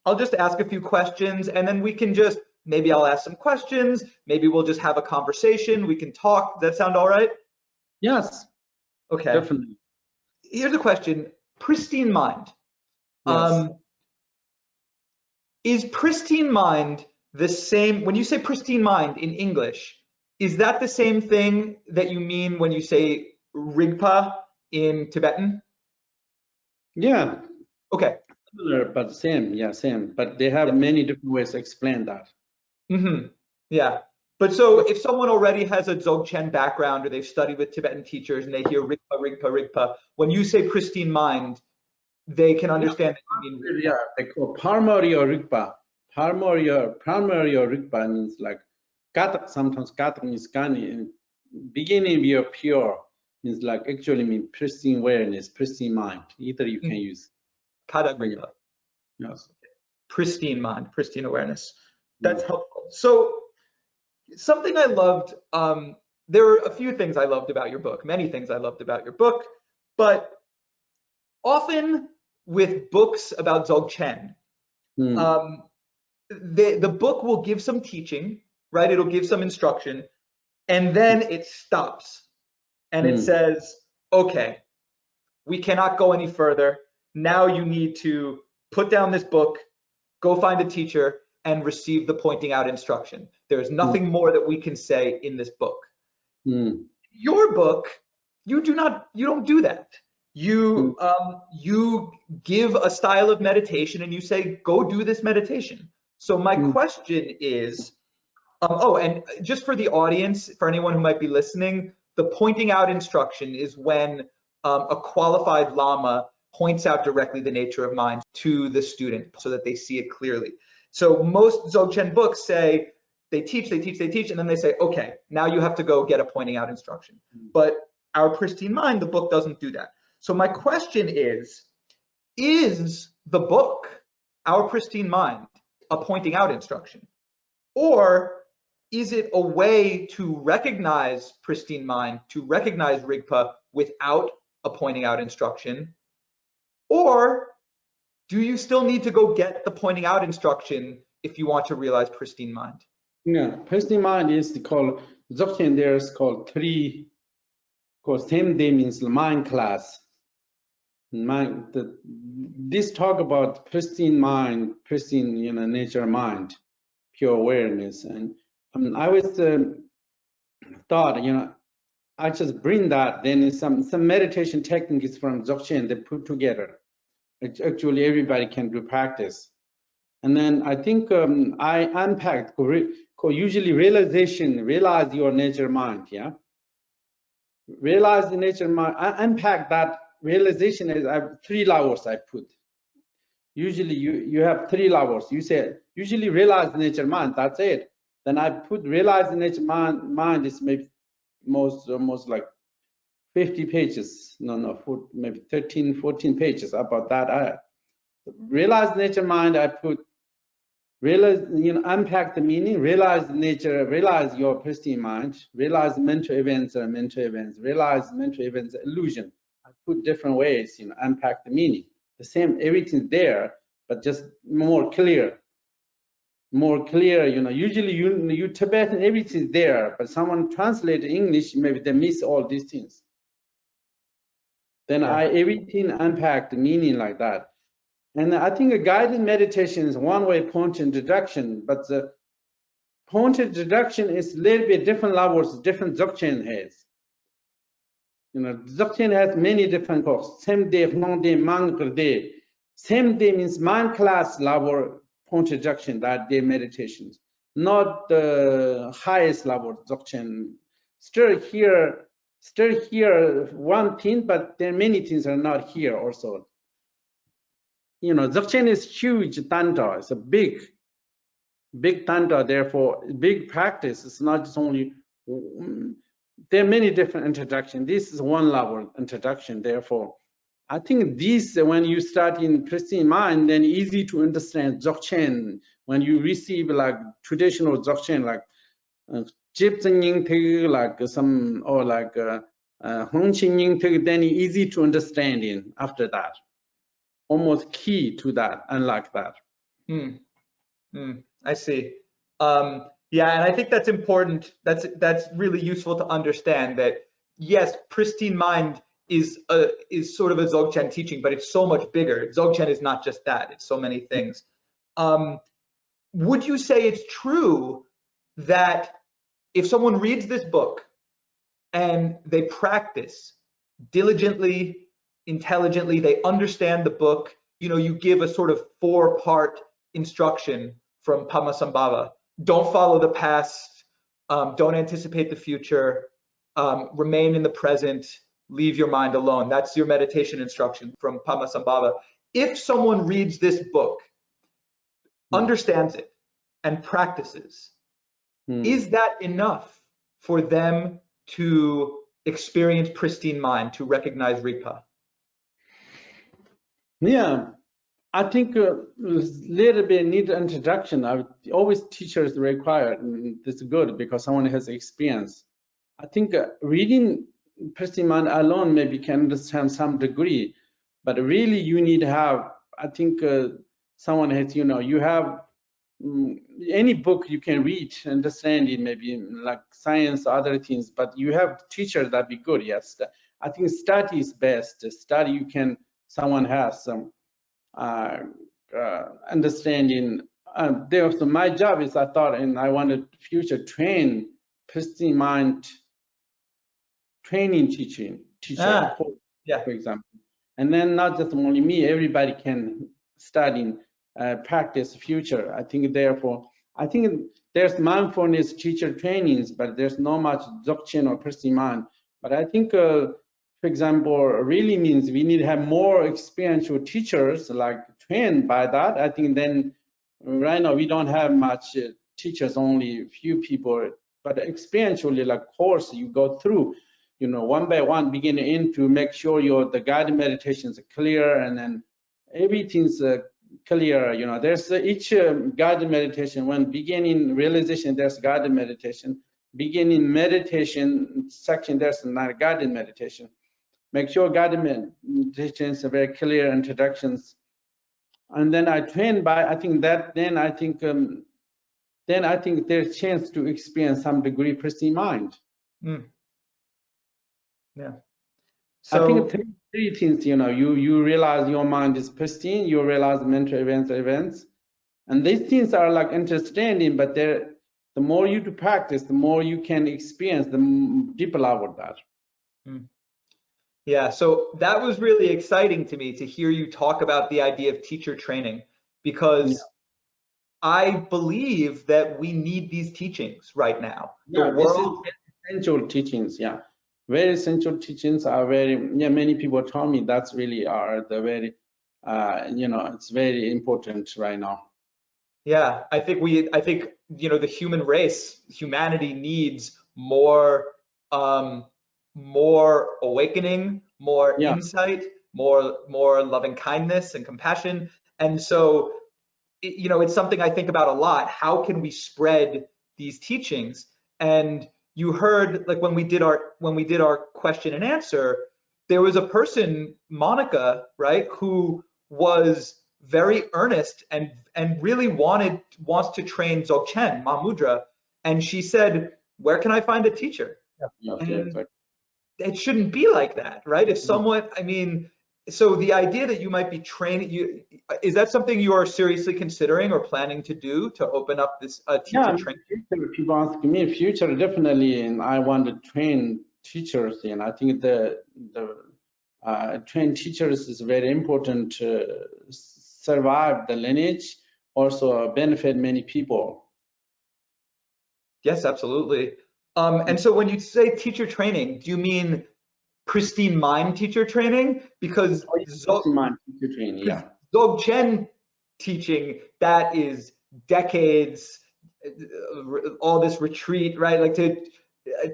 I'll just ask a few questions, and then we can just, maybe I'll ask some questions, maybe we'll just have a conversation, we can talk. Does that sound all right? Yes. Okay. Definitely. Here's a question. Pristine mind. Yes. Is pristine mind the same, when you say pristine mind in English, is that the same thing that you mean when you say rigpa in Tibetan? Yeah. Okay. Similar, but same. Yeah, same. But they have many different ways to explain that. Mm-hmm. Yeah. But so if someone already has a Dzogchen background or they've studied with Tibetan teachers and they hear rigpa, rigpa, rigpa, when you say pristine mind, they can understand that you mean rigpa. Yeah, they call primary or rigpa. Primary or rigpa means like kata. Sometimes kata means kani. In beginning, we are pure means like actually mean pristine awareness, pristine mind. Either you can use. Kata rigpa. Yes. Pristine mind, pristine awareness. That's helpful. So something I loved, there are a few things I loved about your book, many things I loved about your book, but often with books about Dzogchen, the book will give some teaching, right? It'll give some instruction, and then it stops. And it says, okay, we cannot go any further. Now you need to put down this book, go find a teacher, and receive the pointing out instruction. There's nothing more that we can say in this book. Your book, you don't do that. You you give a style of meditation and you say, go do this meditation. So my question is, oh, and just for the audience, for anyone who might be listening, the pointing out instruction is when a qualified lama points out directly the nature of mind to the student so that they see it clearly. So most Dzogchen books say, they teach, and then they say, okay, now you have to go get a pointing out instruction. But Our Pristine Mind, the book doesn't do that. So my question is the book, Our Pristine Mind, a pointing out instruction? Or is it a way to recognize pristine mind, to recognize rigpa without a pointing out instruction? Or do you still need to go get the pointing out instruction if you want to realize pristine mind? Yeah, pristine mind is called, Dzogchen there is called three, because same day means mind class. This talk about pristine mind, pristine, nature mind, pure awareness. And I always thought, I just bring that, then some meditation techniques from Dzogchen they put together. Actually, everybody can do practice. And then I think I unpacked, usually realize your nature mind, yeah? Realize the nature mind, I unpack that realization is I have 3 levels I put. Usually you have 3 levels. You say, usually realize the nature mind, that's it. Then I put realize the nature mind is maybe most like 50 pages, maybe 13, 14 pages about that. I realize nature mind, I put realize, unpack the meaning, realize nature, realize your pristine mind, realize mental events, realize mental events illusion. I put different ways, unpack the meaning. The same, everything's there, but just more clear. Usually you Tibetan, everything's there, but someone translate English, maybe they miss all these things. Then everything unpack the meaning like that. And I think a guided meditation is one way point introduction, but the point introduction is a little bit different levels, different Dzogchen has. Dzogchen has many different courses. Same day, long day, mang per day. Same day means mind class level point introduction, that day meditations, not the highest level Dzogchen. Still here one thing, but there are many things are not here also. Dzogchen is huge tantra. It's a big tantra, therefore big practice. It's not just only, there are many different introductions. This is one level introduction, therefore. I think this, when you start in pristine mind, then easy to understand Dzogchen. When you receive like traditional Dzogchen, like Jibzen Ying, like some, or like Hongqing Ying, then easy to understand in after that. Almost key to that, unlike that. Mm, I see. Yeah, and I think that's important. That's really useful to understand that yes, pristine mind is sort of a Dzogchen teaching, but it's so much bigger. Dzogchen is not just that; it's so many things. Would you say it's true that if someone reads this book and they practice diligently, intelligently, they understand the book, you give a sort of 4-part instruction from Padmasambhava. Don't follow the past, don't anticipate the future, remain in the present, leave your mind alone. That's your meditation instruction from Padmasambhava. If someone reads this book, understands it, and practices, is that enough for them to experience pristine mind, to recognize rigpa? Yeah, I think a little bit need introduction. Always teachers require, and it's good because someone has experience. I think reading pristine mind alone maybe can understand some degree, but really you need to have, I think someone has, you have any book you can read, understand it, maybe like science or other things, but you have teachers that be good. Yes, I think study is best. Study you can, someone has some understanding. There's my job is I thought, and I wanted future train pristine mind training teacher, Yeah. for example, and then not just only me, everybody can study. Practice future. I think therefore, I think there's mindfulness teacher trainings, but there's not much Dzogchen or pristine mind. But I think, for example, really means we need to have more experiential teachers like trained by that. I think then right now we don't have much teachers, only a few people, but experientially like course you go through, one by one, begin to end to make sure the guided meditations are clear, and then everything's clear. There's each guided meditation. When beginning realization, there's guided meditation. Beginning meditation section, there's not guided meditation. Make sure guided meditations are very clear introductions. And then I train by, I think that then I think there's chance to experience some degree pristine mind. Yeah. So I think three things, you realize your mind is pristine, you realize mental events, and these things are like understanding, but the more you do practice, the more you can experience, the deeper level of that. Yeah, so that was really exciting to me to hear you talk about the idea of teacher training, because I believe that we need these teachings right now. Yeah, this is essential teachings. Yeah, very essential teachings are many people tell me that's really are the very, it's very important right now. Yeah, I think the human race, humanity needs more awakening, more insight, more loving kindness and compassion. And so it's something I think about a lot. How can we spread these teachings? And you heard, like, when we did our question and answer, there was a person, Monica, right, who was very earnest and really wants to train Dzogchen, Mahmudra, and she said, "Where can I find a teacher?" And it shouldn't be like that, right? If someone, so the idea that you might be training, is that something you are seriously considering or planning to do, to open up this teacher training? Future, people ask me, future definitely, and I want to train teachers, and I think the train teachers is very important to survive the lineage, also benefit many people. Yes, absolutely. And so when you say teacher training, do you mean pristine mind teacher training? Because pristine mind teacher training, yeah. Dzogchen teaching, that is decades, all this retreat, right? Like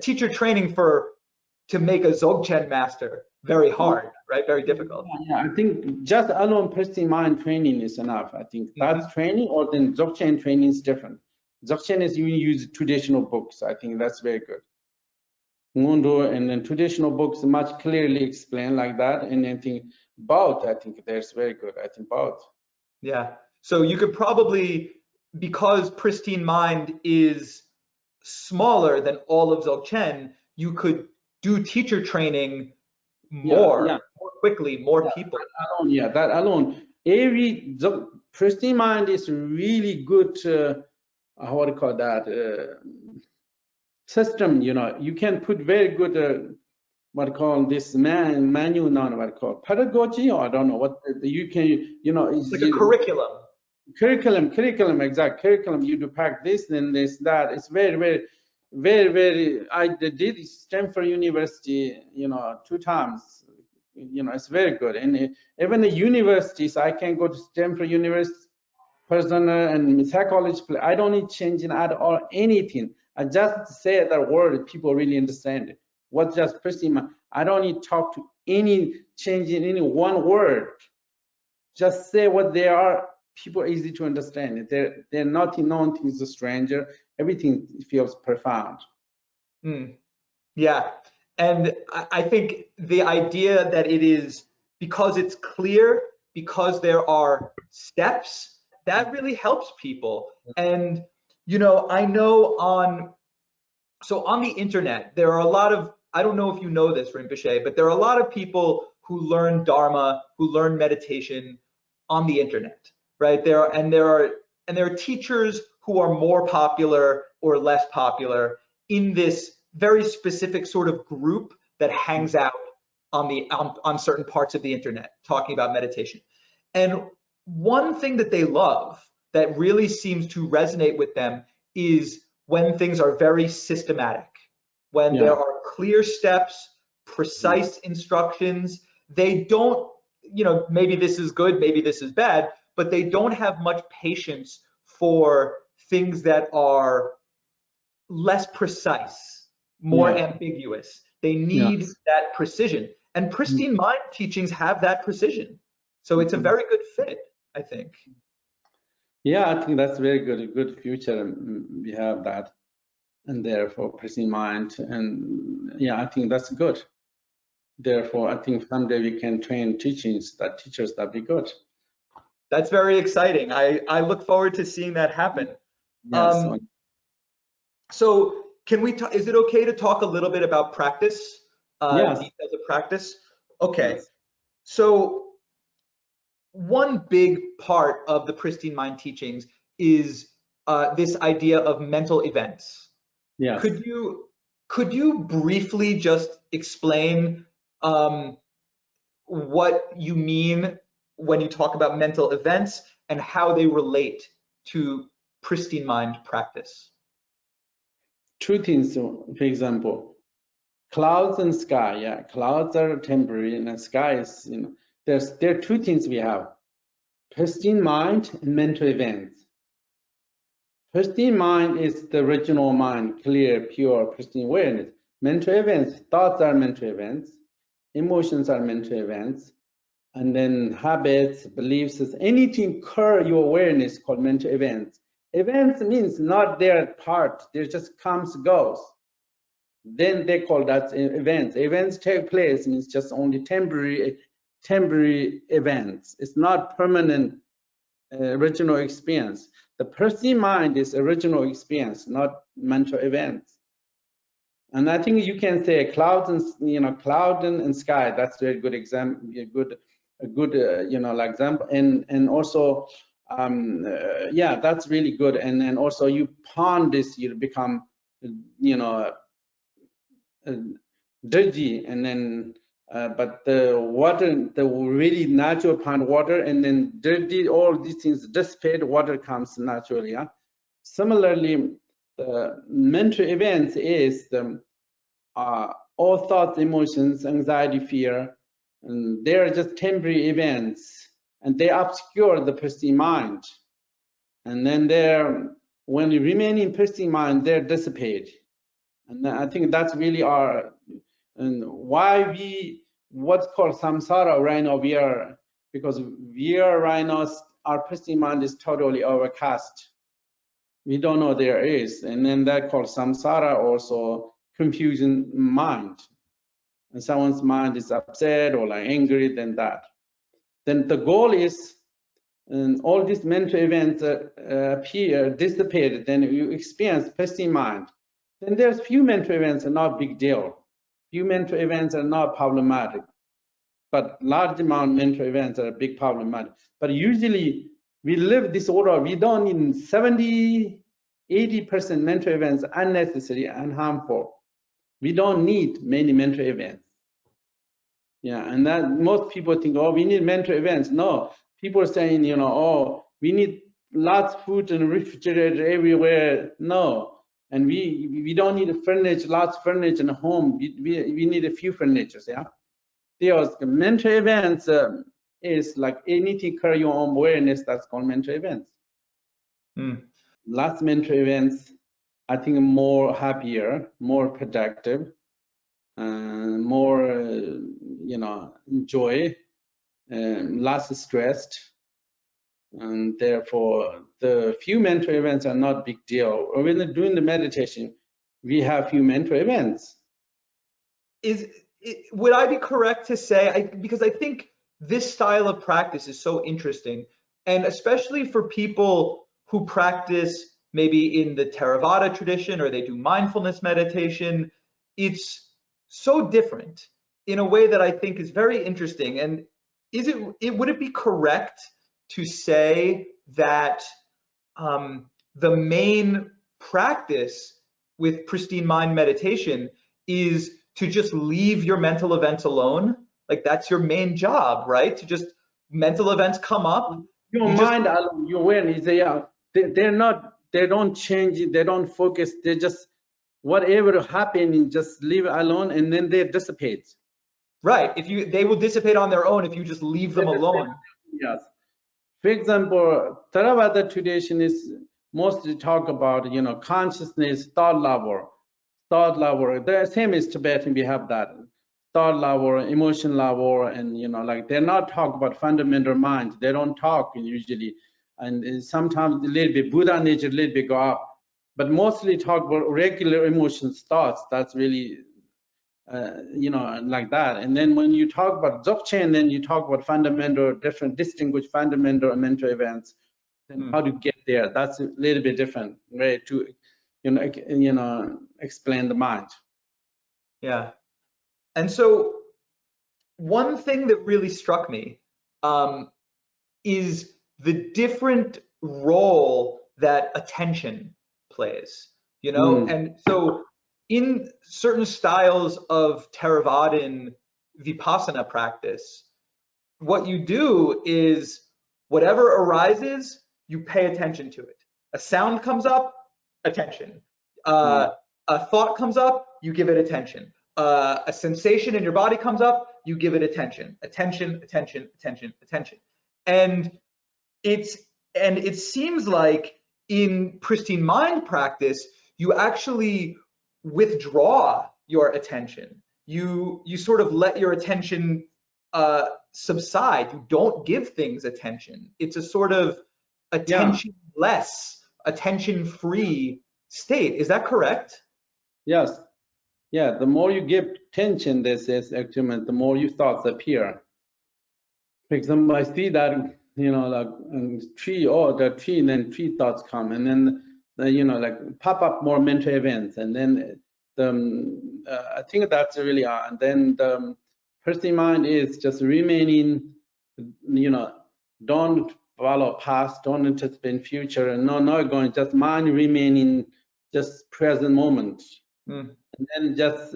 teacher training to make a Dzogchen master, very hard, right? Very difficult. Yeah, I think just alone pristine mind training is enough. I think that's training, or then Dzogchen training is different. Dzogchen is you use traditional books. I think that's very good. Mundo and then traditional books much clearly explain like that, and anything both, I think that's very good. I think both. Yeah. So you could probably, because Pristine Mind is smaller than all of Dzogchen, you could do teacher training more, Yeah. more quickly, more people. That alone. Every Pristine Mind is really good. What do you call that? System. You can put very good. What do you call this manual? Not what do you call pedagogy, or I don't know what you can. It's like a curriculum. Curriculum, exact curriculum. You do pack this, then this, that. It's very. I did Stanford University, 2 times. It's very good. And even the universities, I can go to Stanford University, personal and psychology. I don't need changing at all anything. I just say that word, people really understand it. What just Pristine? I don't need talk to any changing any one word. Just say what they are. People are easy to understand. They're not known things a stranger. Everything feels profound. Yeah, and I think the idea that it is because it's clear, because there are steps, that really helps people. And I know on the internet there are a lot of, I don't know if you know this, Rinpoche, but there are a lot of people who learn Dharma, who learn meditation on the internet, right? There are teachers who are more popular or less popular in this very specific sort of group that hangs out on certain parts of the internet talking about meditation. And one thing that they love that really seems to resonate with them is when things are very systematic, when there are clear steps, precise instructions. They don't, maybe this is good, maybe this is bad, but they don't have much patience for things that are less precise, more ambiguous. They need that precision. And Pristine Mind teachings have that precision. So it's a very good fit, I think. Yeah, I think that's very good. A good future. We have that, and therefore Pristine Mind, and I think that's good. Therefore, I think someday we can train teachers that be good. That's very exciting. I look forward to seeing that happen. Yes. So can we is it okay to talk a little bit about practice? Yes. Details of practice? Okay. Yes. So one big part of the Pristine Mind teachings is this idea of mental events. Yes. Could you briefly just explain what you mean when you talk about mental events and how they relate to Pristine Mind practice? 2 things, for example, clouds and sky. Yeah, clouds are temporary, and the sky is, there are 2 things we have: Pristine Mind and mental events. Pristine Mind is the original mind, clear, pure, pristine awareness. Mental events, thoughts are mental events, emotions are mental events, and then habits, beliefs, anything occur your awareness called mental events. Events means not their part, they just comes, goes. Then they call that events. Events take place means just only temporary events. It's not permanent original experience. The Pristine Mind is original experience, not mental events. And I think you can say clouds and cloud and sky. That's a very good example. A good example. And also that's really good. And then also you pond this, you become dirty, and then but the water, the really natural pond water, and then dirty, all these things dissipate, water comes naturally. Similarly, the mental events is the all thoughts, emotions, anxiety, fear, and they are just temporary events, and they obscure the Pristine Mind. And then when you remain in Pristine Mind, they're dissipate. And I think that's really and why what's called samsara right now, because we are right now, our Pristine Mind is totally overcast. We don't know there is, and then that called samsara, also confusion mind. And someone's mind is upset or like angry, then the goal is and all these mental events appear, dissipate, then you experience pristine mind. Then there's few mental events are not big deal. Few mental events are not problematic, but large amount mental events are a big problematic. But usually we live this order. We don't need 70, 80% mental events unnecessary and harmful. We don't need many mental events. Yeah, and that most people think, oh, we need mental events. No, people are saying, you know, oh, we need lots of food and refrigerator everywhere. No, and we don't need a furniture, lots of furniture in a home. We need a few furnitures. Yeah, there's mental events is like anything occur your own awareness. That's called mental events. Lots of mental events, I think, more happier, more productive. More, you know, joy, less stressed, and therefore the few mental events are not big deal. When they're doing the meditation, we have few mental events. Would I be correct to say, because I think this style of practice is so interesting, and especially for people who practice maybe in the Theravada tradition or they do mindfulness meditation, it's so different in a way that I think is very interesting. And would it be correct to say that the main practice with pristine mind meditation is to just leave your mental events alone? Like that's your main job, right? To just, mental events come up. Your mind alone, your awareness, they don't change it, they don't focus, they just, whatever happens, just leave it alone, and then they dissipate. Right. They will dissipate on their own if you just leave them alone. Yes. For example, Theravada tradition is mostly talk about, you know, consciousness, thought level. The same as Tibetan, we have that thought level, emotion level, and you know, like they're not talk about fundamental mind. They don't talk usually, and sometimes a little bit Buddha nature, a little bit go up. But mostly talk about regular emotions, thoughts. That's really, you know, like that. And then when you talk about Dzogchen, then you talk about fundamental, different, distinguished fundamental mental events. Then how to get there? That's a little bit different way to, you know, explain the mind. Yeah. And so one thing that really struck me is the different role that attention plays, you know? And so in certain styles of Theravadan vipassana practice, what you do is whatever arises, you pay attention to it. A sound comes up, attention. A thought comes up, you give it attention. A sensation in your body comes up, you give it attention. Attention, attention, attention, attention. And it seems like in pristine mind practice, you actually withdraw your attention. You sort of let your attention subside. You don't give things attention. It's a sort of attention-less, attention-free state. Is that correct? Yes. Yeah, the more you give attention, this is actually, the more your thoughts appear. For example, I see that, you know, like the tree, and then tree thoughts come, and then, you know, like pop up more mental events, and then I think that's really, and then the pristine mind is just remaining, you know, don't follow past, don't anticipate future, and not going, just mind remaining just present moment. And then just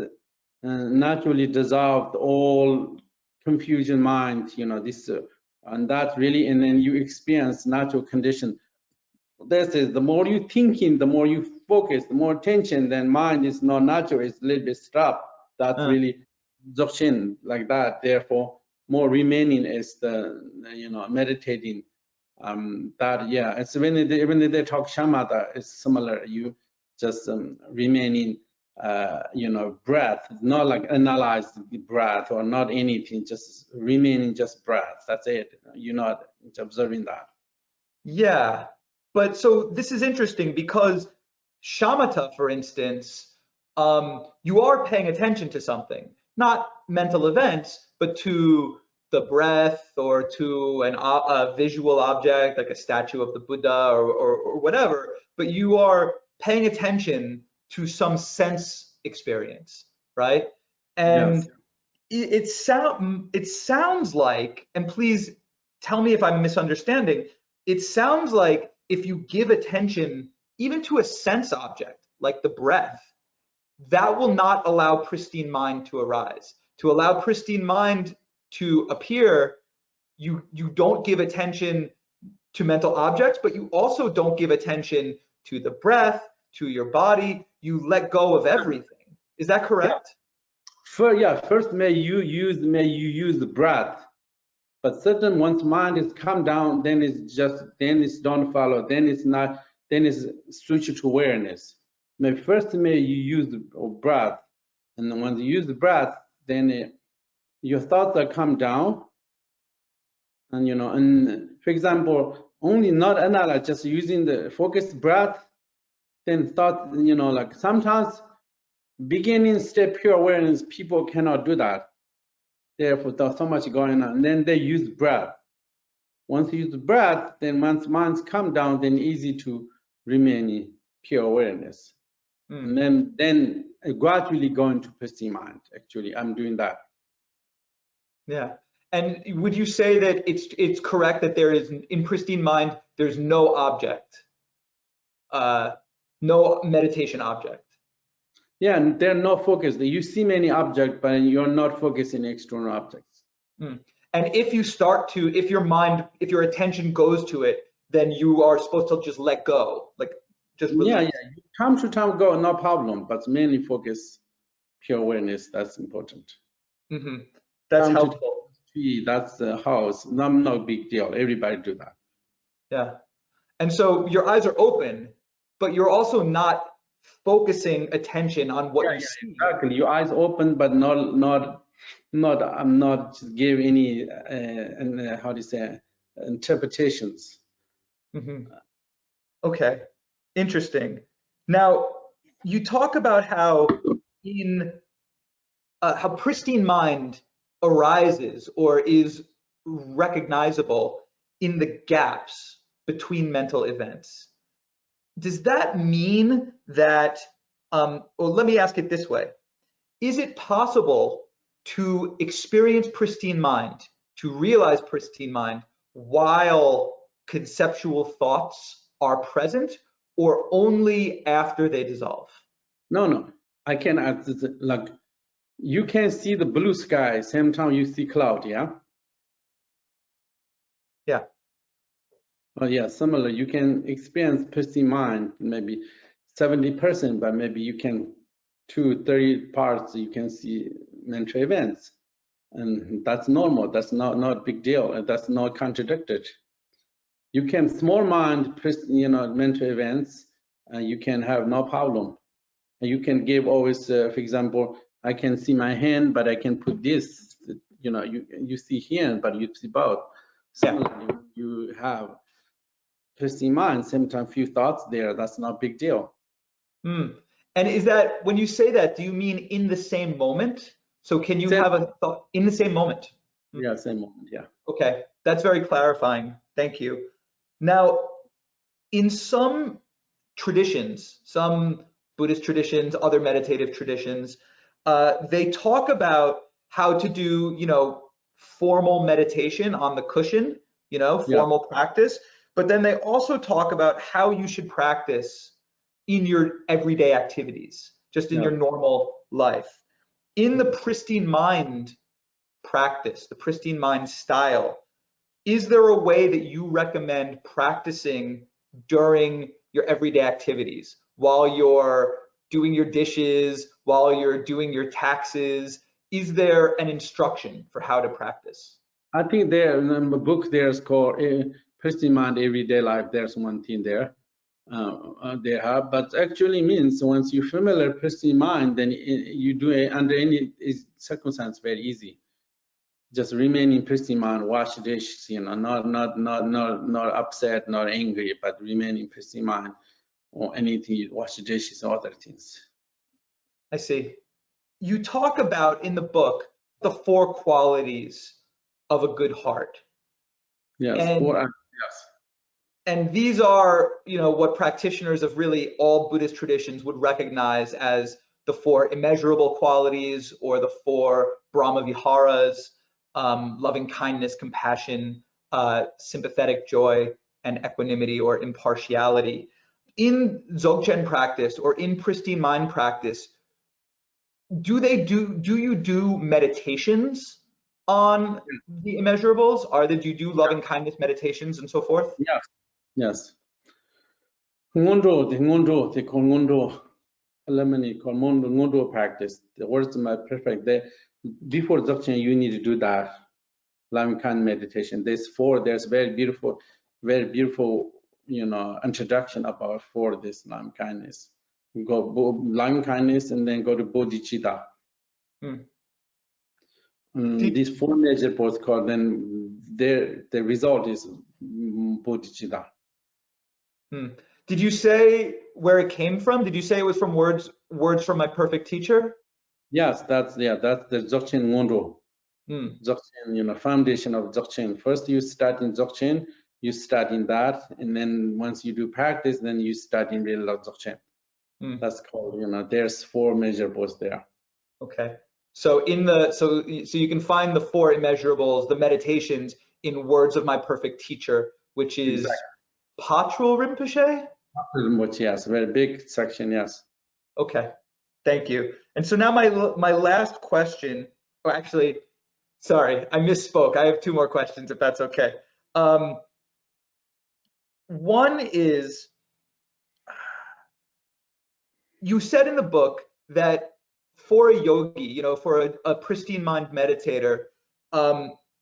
naturally dissolved all confusion mind, you know, this, and that really, and then you experience natural condition. This is, the more you thinking, the more you focus, the more attention, then mind is not natural, it's a little bit stopped. That's really Dzogchen, like that. Therefore, more remaining is the, you know, meditating. That, yeah, it's when they talk shamatha, it's similar. You just remaining, you know, breath, not like analyze the breath or not anything, just remaining just breath. That's it. You're not observing that. Yeah, but so this is interesting because shamatha, for instance, you are paying attention to something, not mental events, but to the breath or to a visual object like a statue of the Buddha or whatever, but you are paying attention to some sense experience, right? And Yes. it sounds like, and please tell me if I'm misunderstanding, it sounds like if you give attention even to a sense object like the breath, that will not allow pristine mind to arise. To allow pristine mind to appear, you don't give attention to mental objects, but you also don't give attention to the breath, to your body. You let go of everything. Is that correct? First may you use the breath, but certain once mind is calm down, then it's don't follow, then it's switch to awareness. First may you use the breath, and then when you use the breath, then your thoughts are calm down, and and for example, only not analyze, just using the focused breath, then thought, like sometimes beginning step pure awareness, people cannot do that. Therefore, there's so much going on. And then they use breath. Once you use the breath, then once minds come down, then easy to remain in pure awareness. And then gradually go into pristine mind. Actually, I'm doing that. Yeah. And would you say that it's correct that there is, in pristine mind, there's no object, no meditation object? Yeah, and they're not focused. You see many objects, but you're not focusing external objects. And if you start to, if your attention goes to it, then you are supposed to just let go, like just release. Yeah. Time to time go, no problem, but mainly focus pure awareness. That's important. That's helpful. That's the house. No big deal. Everybody do that. Yeah. And so your eyes are open, but you're also not focusing attention on what you see. Exactly. Your eyes open, but not just give any how do you say, interpretations. Okay, interesting. Now you talk about how how pristine mind arises or is recognizable in the gaps between mental events. Does that mean that, well, let me ask it this way. Is it possible to experience pristine mind, to realize pristine mind, while conceptual thoughts are present, or only after they dissolve? No. I can add this, like, you can see the blue sky, same time you see cloud, yeah? Yeah. Oh yeah, similar. You can experience pristine mind, maybe 70%, but maybe you can 30 parts you can see mental events, and that's normal. That's not a big deal, and that's not contradicted. You can small mind, mental events, and you can have no problem. And you can give always, for example, I can see my hand, but I can put this. You see here, but you see both. Similarly, you have pristine mind, sometimes few thoughts there, that's not a big deal. And is that, when you say that, do you mean in the same moment? So can you have a thought in the same moment? Yeah, same moment, yeah. Okay, that's very clarifying. Thank you. Now, in some traditions, some Buddhist traditions, other meditative traditions, they talk about how to do, formal meditation on the cushion, formal practice. But then they also talk about how you should practice in your everyday activities, just in your normal life. In the pristine mind practice, the pristine mind style, is there a way that you recommend practicing during your everyday activities, while you're doing your dishes, while you're doing your taxes? Is there an instruction for how to practice? I think there in the book there's called Pristine Mind Everyday Life. There's one thing there. They have, but actually means once you familiar pristine mind, then you do it under any circumstance very easy. Just remain in pristine mind, wash dishes, not upset, not angry, but remain in pristine mind, or anything, wash dishes or other things. I see. You talk about in the book the 4 qualities of a good heart. Yes. Yes. And these are, what practitioners of really all Buddhist traditions would recognize as the 4 immeasurable qualities, or the 4 Brahma Viharas: loving kindness, compassion, sympathetic joy, and equanimity or impartiality. In Dzogchen practice, or in pristine mind practice, do you do meditations on the immeasurables? Do you do loving kindness meditations and so forth? Yes. Yes. Ngondo, they call Ngondo, Lemony called Ngondo practice. The words my perfect. Before Dzogchen, you need to do that loving kind meditation. There's very beautiful, introduction about 4 this loving kindness. You go loving kindness and then go to bodhicitta. These 4 major posts called, then the result is bodhicitta. Did you say where it came from? Did you say it was from words from my perfect teacher? Yes, that's the Dzogchen Ngondo. Dzogchen, foundation of Dzogchen. First you start in Dzogchen, you start in that, and then once you do practice, then you start in real Dzogchen. That's called, there's 4 major posts there. Okay. So so you can find the 4 immeasurables, the meditations, in words of my perfect teacher, which is exactly. Patrul Rinpoche? Patrul Rinpoche, yes, very big section, yes. Okay, thank you. And so now my last question, or actually, sorry, I misspoke. I have 2 more questions, if that's okay. One is, you said in the book that for a yogi, for a pristine mind meditator,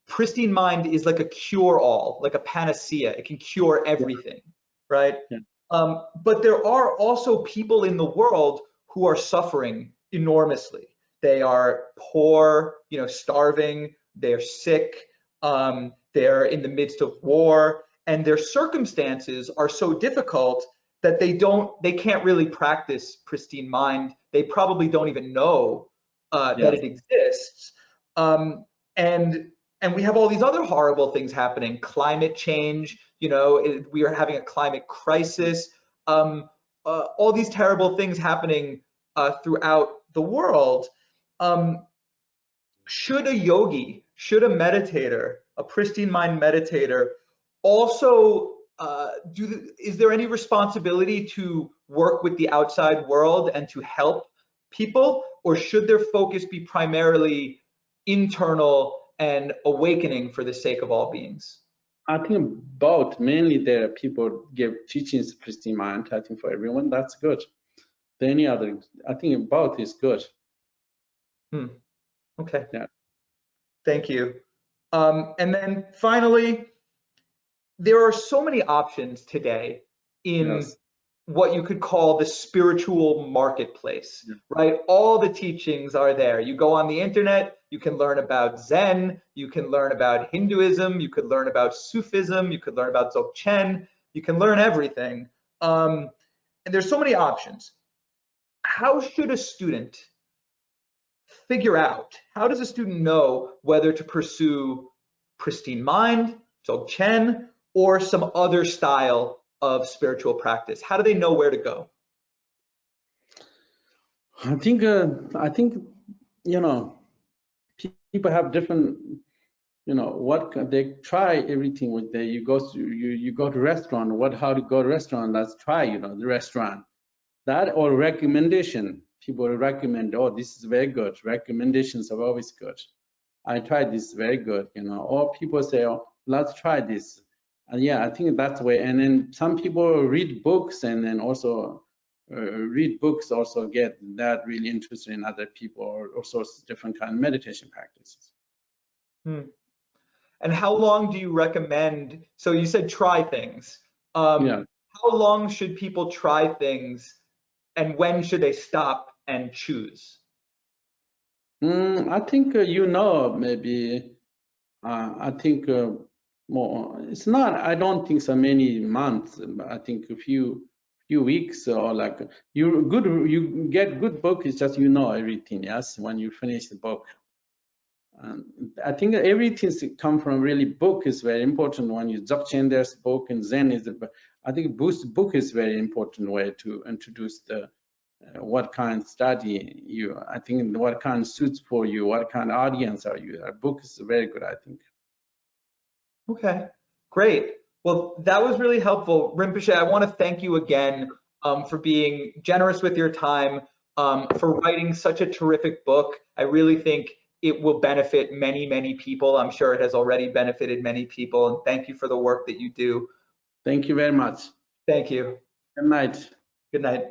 pristine mind is like a cure-all, like a panacea. It can cure everything, right? Yeah. But there are also people in the world who are suffering enormously. They are poor, starving, they're sick, they're in the midst of war, and their circumstances are so difficult that they can't really practice pristine mind. They probably don't even know that it exists. And we have all these other horrible things happening. Climate change, we are having a climate crisis. All these terrible things happening throughout the world. Should a yogi, should a meditator, a pristine mind meditator, also is there any responsibility to work with the outside world and to help people, or should their focus be primarily internal and awakening for the sake of all beings? I think both. Mainly there are people give teachings pristine mind. I think for everyone that's good. Any other, I think both is good. Okay. Yeah. Thank you. And then finally, there are so many options today in what you could call the spiritual marketplace, right? All the teachings are there. You go on the internet, you can learn about Zen, you can learn about Hinduism, you could learn about Sufism, you could learn about Dzogchen, you can learn everything. And there's so many options. How should a student figure out, how does a student know whether to pursue pristine mind, Dzogchen, or some other style of spiritual practice? How do they know where to go? I think people have different, what they try everything with the, you go to restaurant, how to go to restaurant, let's try, the restaurant. That or recommendation, people recommend, oh, this is very good. Recommendations are always good. I tried this, very good, or people say, oh, let's try this. And yeah, I think that's the way. And then some people read books, and then also read books also get that really interested in other people, or sorts of different kind of meditation practices. And how long do you recommend? So you said try things. How long should people try things, and when should they stop and choose? I think maybe I think more. It's not. I don't think so many months. I think a few weeks, or like you get good book. It's just everything. Yes, when you finish the book. I think everything come from really book is very important one. You Dzogchen, there's book, and Zen is I think book is very important way to introduce the what kind of study you. I think what kind suits for you, what kind of audience are you. A book is very good, I think. Okay, great. Well, that was really helpful. Rinpoche, I want to thank you again for being generous with your time, for writing such a terrific book. I really think it will benefit many, many people. I'm sure it has already benefited many people. And thank you for the work that you do. Thank you very much. Thank you. Good night. Good night.